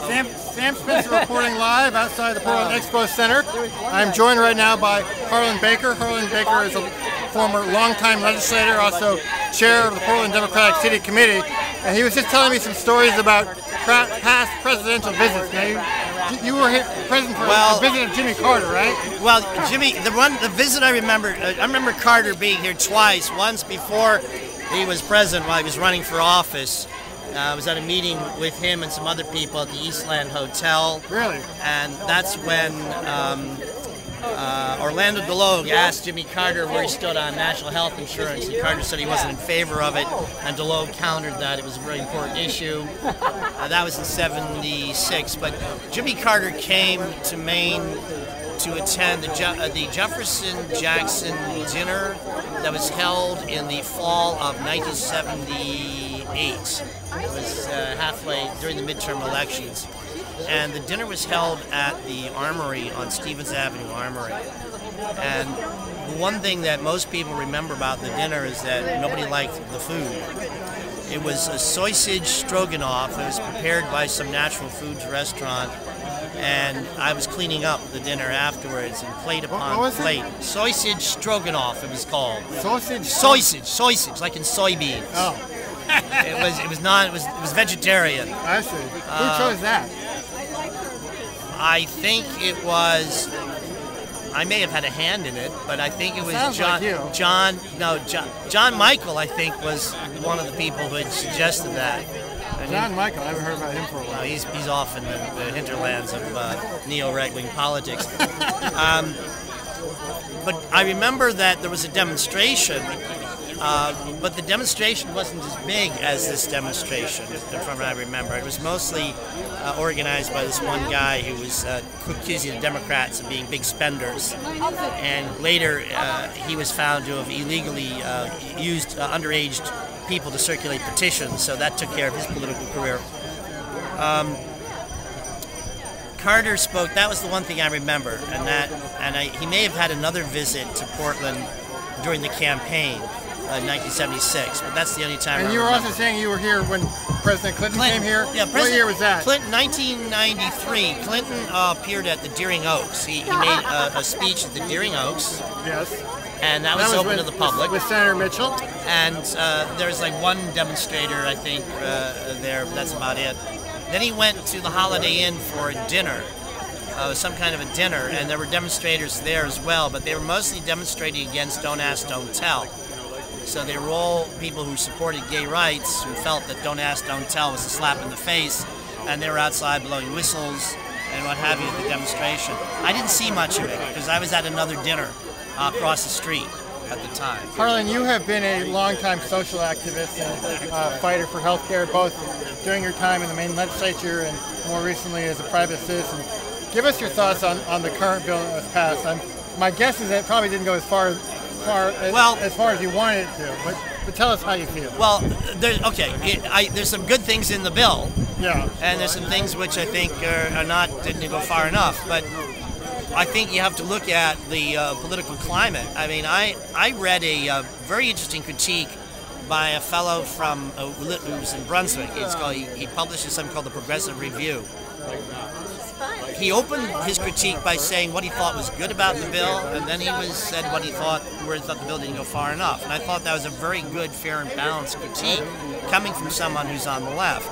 Sam Spencer reporting live outside the Portland Expo Center. I'm joined right now by Harlan Baker. Harlan Baker is a former longtime legislator, also chair of the Portland Democratic City Committee, and he was just telling me some stories about past presidential visits. Now, you were present for a visit of Jimmy Carter, right? Well, Jimmy, the visit I remember Carter being here twice. Once before he was president, while he was running for office. I was at a meeting with him and some other people at the Eastland Hotel. Really? And that's when Orlando DeLogue asked Jimmy Carter where he stood on national health insurance, and Carter said he wasn't in favor of it, and DeLogue countered that it was a very important issue. That was in '76, but Jimmy Carter came to Maine to attend the Jefferson-Jackson dinner that was held in the fall of 1978. It was halfway during the midterm elections. And the dinner was held at the Armory on Stevens Avenue Armory. And one thing that most people remember about the dinner is that nobody liked the food. It was a sausage stroganoff. It was prepared by some natural foods restaurant. And I was cleaning up the dinner afterwards, and plate upon plate. Sausage stroganoff, it was called. Sausage, like in soybeans. Oh. It was vegetarian. I see. Who chose that? I think it was. I may have had a hand in it, but I think it was John Michael. I think was one of the people who had suggested that. John Michael, I haven't heard about him for a while. He's off in the hinterlands of neo-right-wing politics. But I remember that there was a demonstration, but the demonstration wasn't as big as this demonstration, from what I remember. It was mostly organized by this one guy who was accusing the Democrats of being big spenders. And later, he was found to have illegally used underage people to circulate petitions, so that took care of his political career. Carter spoke. That was the one thing I remember, and he may have had another visit to Portland during the campaign in 1976, but that's the only time. And you were also saying you were here when President Clinton came here? Yeah, what year was that? Clinton, 1993. Clinton appeared at the Deering Oaks. He made a speech at the Deering Oaks. Yes. And that was open to the public. With Senator Mitchell? And there was like one demonstrator, I think, there. That's about it. Then he went to the Holiday Inn for a dinner, some kind of a dinner, and there were demonstrators there as well, but they were mostly demonstrating against Don't Ask, Don't Tell. So they were all people who supported gay rights, who felt that Don't Ask, Don't Tell was a slap in the face, and they were outside blowing whistles and what have you at the demonstration. I didn't see much of it because I was at another dinner across the street at the time. Harlan, you have been a longtime social activist and fighter for health care, both during your time in the Maine legislature and more recently as a private citizen. Give us your thoughts on the current bill that was passed. My guess is that it probably didn't go as far as you wanted it to, but tell us how you feel. Well, there's some good things in the bill. Yeah. And there's some things which I think didn't go far enough, but I think you have to look at the political climate. I mean, I read a very interesting critique by a fellow from who's in Brunswick. He publishes something called the Progressive Review. He opened his critique by saying what he thought was good about the bill, and then he said where he thought the bill didn't go far enough. And I thought that was a very good, fair, and balanced critique coming from someone who's on the left.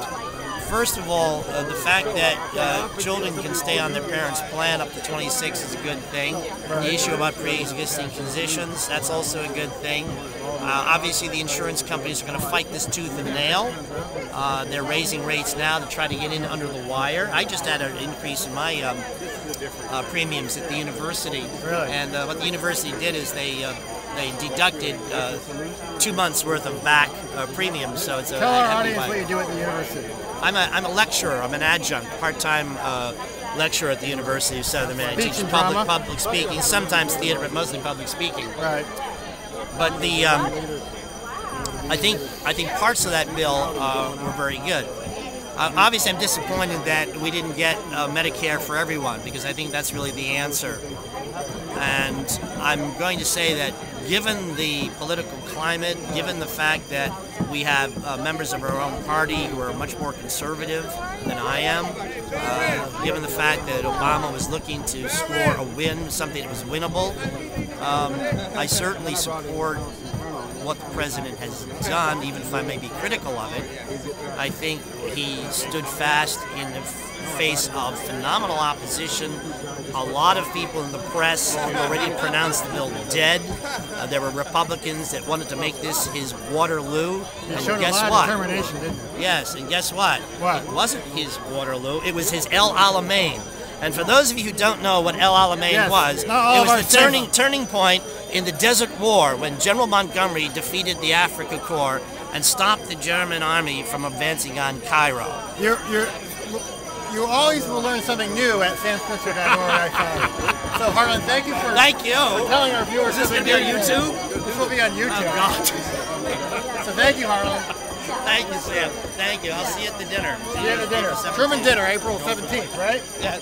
First of all, the fact that children can stay on their parents' plan up to 26 is a good thing. The issue about pre-existing conditions, that's also a good thing. Obviously, the insurance companies are going to fight this tooth and nail. They're raising rates now to try to get in under the wire. I just had an increase in my premiums at the university. Really? And what the university did is they deducted 2 months worth of back premiums. So it's a Tell our audience what you do at the university. I'm a lecturer. I'm an adjunct, part-time lecturer at the University of Southern Maine. I teach public speaking, sometimes theater, but mostly public speaking. Right. But I think parts of that bill were very good. Obviously, I'm disappointed that we didn't get Medicare for everyone, because I think that's really the answer. And I'm going to say that given the political climate, given the fact that we have members of our own party who are much more conservative than I am, given the fact that Obama was looking to score a win, something that was winnable, I certainly support what the president has done, even if I may be critical of it. I think he stood fast in the face of phenomenal opposition. A lot of people in the press already pronounced the bill dead. There were Republicans that wanted to make this his Waterloo. He showed a lot of determination, didn't he? Yes, and guess what? What? It wasn't his Waterloo, it was his El Alamein. And for those of you who don't know what El Alamein was, it was the turning point in the Desert War when General Montgomery defeated the Afrika Korps and stopped the German army from advancing on Cairo. You always will learn something new at sanspencer.org, I find. So Harlan, thank you for telling our viewers. Is this going to be on YouTube? This will be on YouTube. Oh, God. So thank you, Harlan. Thank you, Sam. Thank you. I'll see you at the dinner. See you at the dinner. Truman dinner, April 17th, right? Yeah.